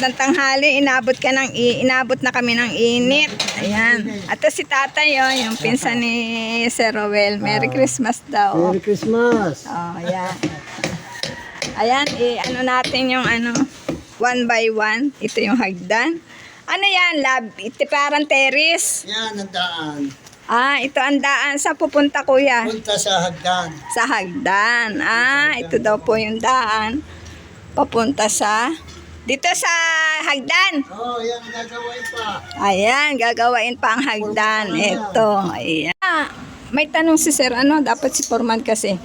magandang tanghali. Inabot na kami ng init. Ayan. At si tatay, oh, yung pinsan ni Sir Rowel. Merry Christmas daw. Merry Christmas! Oh, ayan. Ayan, ano natin yung one by one. Ito yung hagdan. Ano yan, lab? Ito parang terrace. Yan ang daan. Ito ang daan. Saan pupunta, kuya? Punta sa hagdan. Sa hagdan. Ito daw po yung daan. Papunta sa... Dito sa hagdan. Oh, yan ang gagawin pa. Ayan, gagawain pa ang hagdan. Ito, ayan. May tanong si Sir, dapat si Foreman kasi.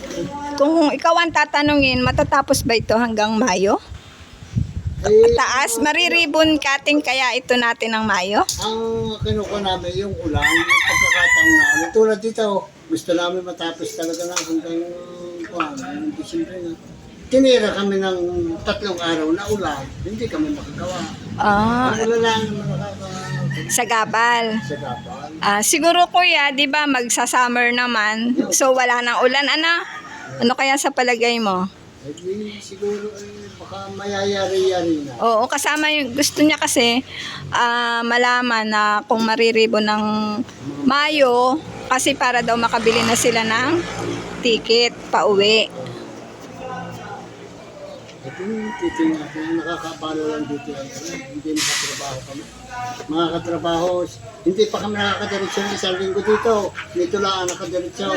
Kung ikaw ang tatanungin, matatapos ba ito hanggang Mayo? Taas, mariribon cutting kaya ito natin ng Mayo? Ang kinuha namin yung ulan, yung pagkakataon namin. Tulad dito, gusto namin matapos talaga na hanggang December na. Tinira kami ng 3 araw na ulan, hindi kami makagawa. Ang ulan lang Sa Gabal. sa gabal. Siguro kuya, di ba magsa-summer naman, so wala nang ulan, Ano kaya sa palagay mo? Siguro baka mayayari-yari na. Oo, kasama yung gusto niya kasi malaman na kung mariribon ng Mayo kasi para daw makabili na sila ng ticket pa uwi. Ito yung titingnan ko, nakakabalo lang dito yan. Hindi nakatrabaho kami. Mga katrabaho, hindi pa kami nakakadiretso ng 1 linggo dito. Nito lang nakadiretso.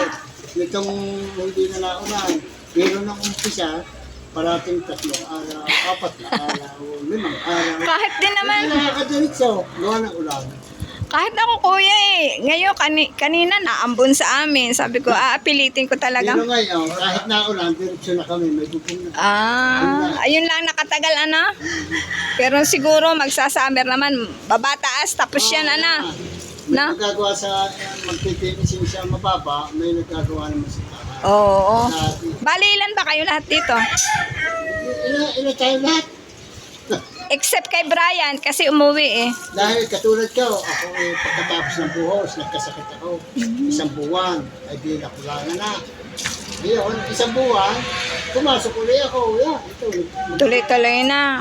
Nitong hindi na naunan. Pero nang umpisa, parating 3 araw, 4 na araw, 5 araw. Kahit din naman, Hindi nakakadiretso, gawa ng ulan. kahit ako kuya ngayon kanina naambon sa amin. Sabi ko, apilitin ko talaga. Pero ngayon, kahit naulan, diretso na kami, may bubong na. Ayun lang nakatagal Pero siguro magsasummer naman, babataas tapos yan May nagagawa sa magtitinisin siya mababa, may nagagawa naman sa taas. Oo. Bali, ilan ba kayo lahat dito? Ina tayo lahat. Except kay Brian kasi umuwi Dahil katulad ko, ako pagkatapos ng buhos, nagkasakit ako. 1 buwan, ay di nakulangan na. Ngayon, 1 buwan, pumasok ulit ako. Yan, ito. Tuloy-tuloy na.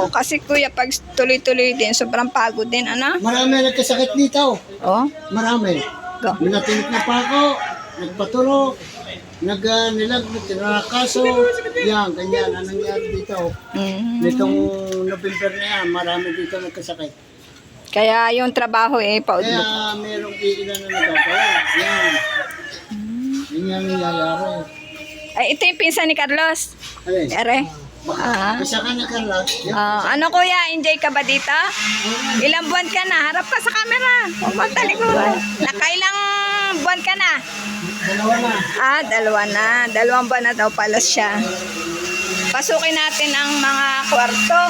Kasi kuya, pag tuloy-tuloy din, sobrang pagod din, Marami nagkasakit dito. Marami. Go. Minatinik na pa ako, nagpatulog, tinakaso, yan, ganyan, anong nangyari dito. Nitong November na yan, marami dito nagkasakit. Kaya yung trabaho paudlot. Kaya merong iilan na nagagawa. Yan. Yan yung nangyayari. Ay, ito yung pinsan ni Carlos. Alin? Ere. Kasi ka na Carla. Ano kuya, enjoy ka ba dito? Ilang buwan ka na? Harap ka sa camera. Huwag mo talikuran. Nakailang buwan ka na? 2 na. 2 na. 2 buwan na daw pala siya. Pasukin natin ang mga kwarto.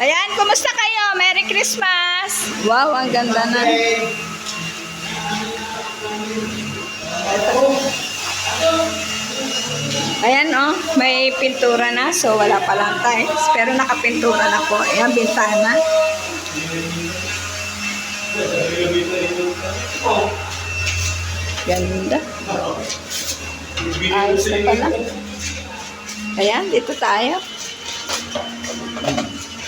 Ayan, kumusta kayo? Merry Christmas! Wow, ang ganda na. Ayan, may pintura na. So, wala pa lang tiles. Pero nakapintura na po. Ayan, bintana. Ganda. Ayos na pala. Ayan, dito tayo.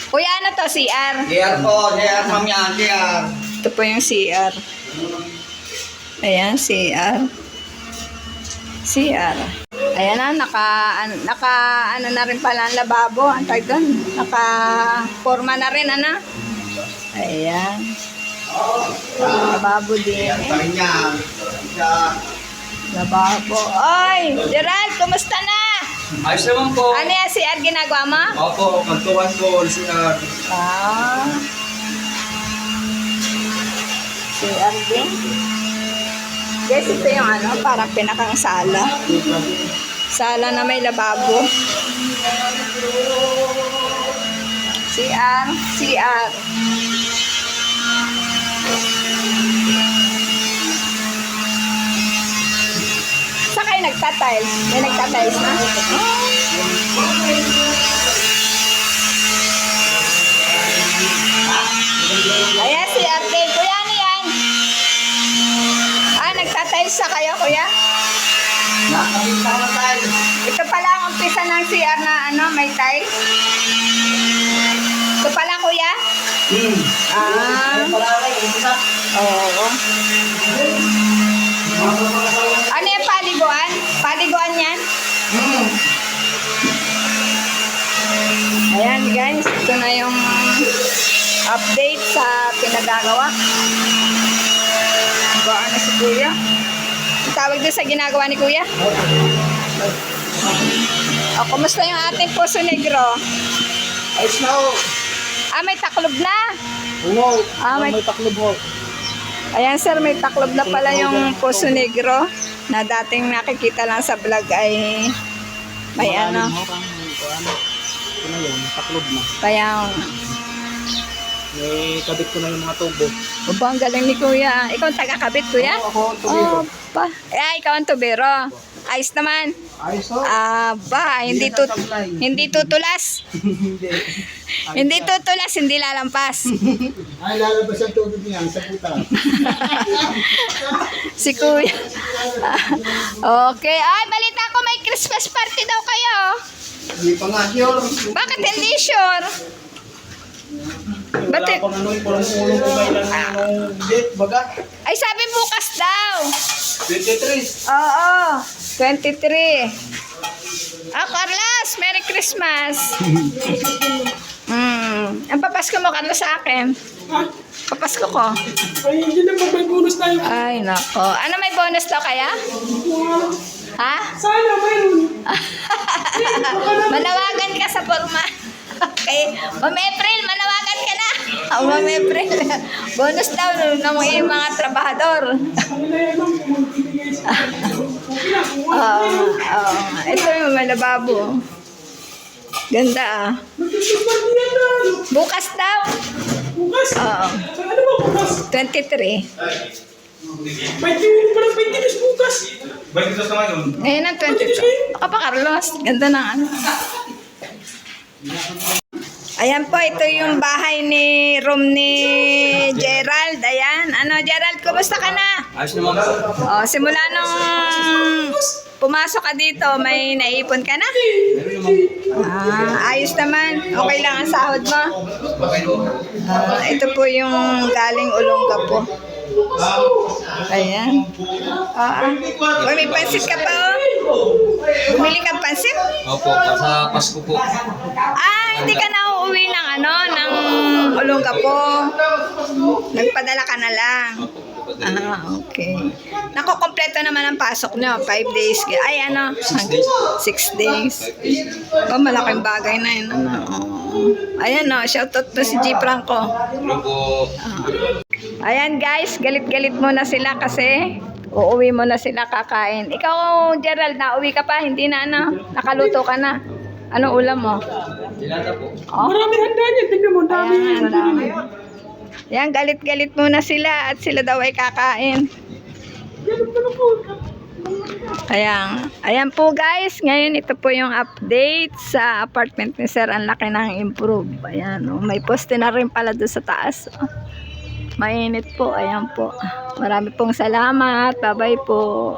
Kuya, ano to? CR? CR po, CR ma'am yan, CR. Ito po yung CR. Ayan, CR. CR. Ayan naka na rin pala ang lababo. Ang tawag doon. Naka-forma na rin, Ayan. Lababo din. CR pa rin yan. Lababo. Oy, Gerald, kumusta na? Ayos naman po. Ano yan, CR ginagawa mo? Opo, kantuan po, CR. CR din. Guys, ito yung parang pinakang sala. Sala na may lababo. CR. Saan kayo nagtatiles? May nagtatiles na? Ayan, CR din. Kuya, ano yan? Nagtatiles sa kayo, kuya? Nakakita na tayo. Ito pala ang umpisa ng CR na may tay? Ito pala, kuya? Oo. Ano yung paliguan? Paliguan yan? Ayan guys, ito na yung update sa pinagagawa. Baka na si kuya. Ang tawag doon sa ginagawa ni kuya? O, kumusta yung ating puso negro? Ayos na ho. May taklob na. Oo. May taklob ho. Ayan sir, may taklob na pala yung puso negro na dating nakikita lang sa vlog ay may ano. Ito na yun, taklob na. Kaya, May kabit ko na yung mga tubo. ang galing ni kuya. Ikaw ang taga-kabit kuya? Ako, tubiro. Pa. Ikaw ang tubero. Ayos naman. Ayos ho. Hindi tutulas. Hindi. Hindi tutulas, hindi lalampas. Ay, lalabas ang tubig niya sa puta. Si kuya. Okay. Ay, balita ko may Christmas party daw kayo. Hindi pa nga sure. Bakit hindi sure? Wala pang ano, pulong-pulong ko ba ilan ng date, baga? Ay, sabi bukas daw. 23. Oo. 23. Carlos, Merry Christmas. Ang papasko mo, Carlos, sa akin. Papasko ko. Ay, hindi na may bonus tayo. Ay, nako. Ano, may bonus daw kaya? Ha? Sana mayroon. Manawagan ka sa forma. Okay. Ma'am April, manawagan ka na. Ma'am April. Bonus daw ng mga trabahador. Ito yung malababo. Ganda Bukas daw. Bukas? Oo. Ano ba bukas? 23. May tiwin pa ng 20 bukas. Ngayon ang 22. Baka pa, Carlos. Ganda ng ano. Ayan po, ito yung bahay ni room ni Gerald. Ayan. Ano, Gerald, kumusta ka na? Ayos naman po. Simula nung pumasok ka dito, may naipon ka na? Ayos naman. Okay lang ang sahod mo? Okay po. Ito po yung galing Olonga po. Ayan. Uy, may pansit ka pa, Bumili ka pansit? Opo, sa Pasko po. Hindi ka na uuwi ng ng Olonga po. Nagpadala ka na lang. Okay. Nakukompleto naman ang pasok nyo. 5 days. 6 days. 6 days. Malaking bagay na yun. Ayan shoutout to si G. Franco. Hello po. Ayan guys, galit-galit muna sila kasi uuwi mo na sila kakain. Ikaw, Gerald, nauwi ka pa? Hindi na nakaluto ka na. Ano ulam mo? Dilata po. Maraming handa niya. Tingnan mo, dami. Yan, galit-galit muna sila at sila daw ay kakain. Ayan po guys, ngayon ito po yung update sa apartment ni Sir. Ang laki ng improve. Ayan, may poste na rin pala doon sa taas. Mainit po, ayan po. Marami pong salamat. Bye-bye po.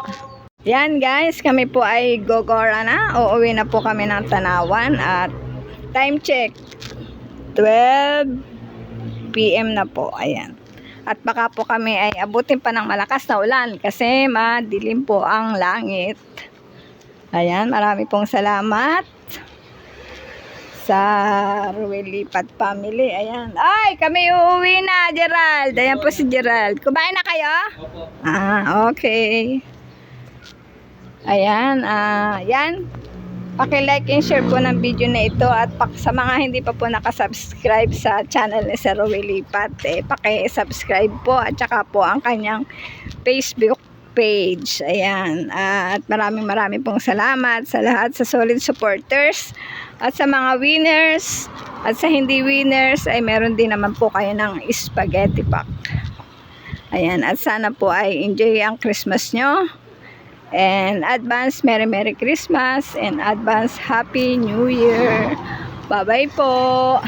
Yan guys, kami po ay gogora na. Uuwi na po kami ng Tanawan at time check 12 PM na po. Ayan. At baka po kami ay abutin pa ng malakas na ulan kasi madilim po ang langit. Ayan, marami pong salamat sa Ruel Lipat family. Ayan. Ay, kami uuwi na, Gerald. Ayan po si Gerald. Kumain na kayo? Okay. Ayan, yan. Paki-like and share po ng video na ito at sa mga hindi pa po nakasubscribe sa channel ni Sir Ruel Lipat, paki-subscribe po at saka po ang kanyang Facebook page. Ayan. At maraming pong salamat sa lahat sa solid supporters at sa mga winners at sa hindi winners ay meron din naman po kayo ng spaghetti pack. Ayan. At sana po ay enjoy ang Christmas nyo. And advance Merry Christmas and advance Happy New Year. Bye-bye po.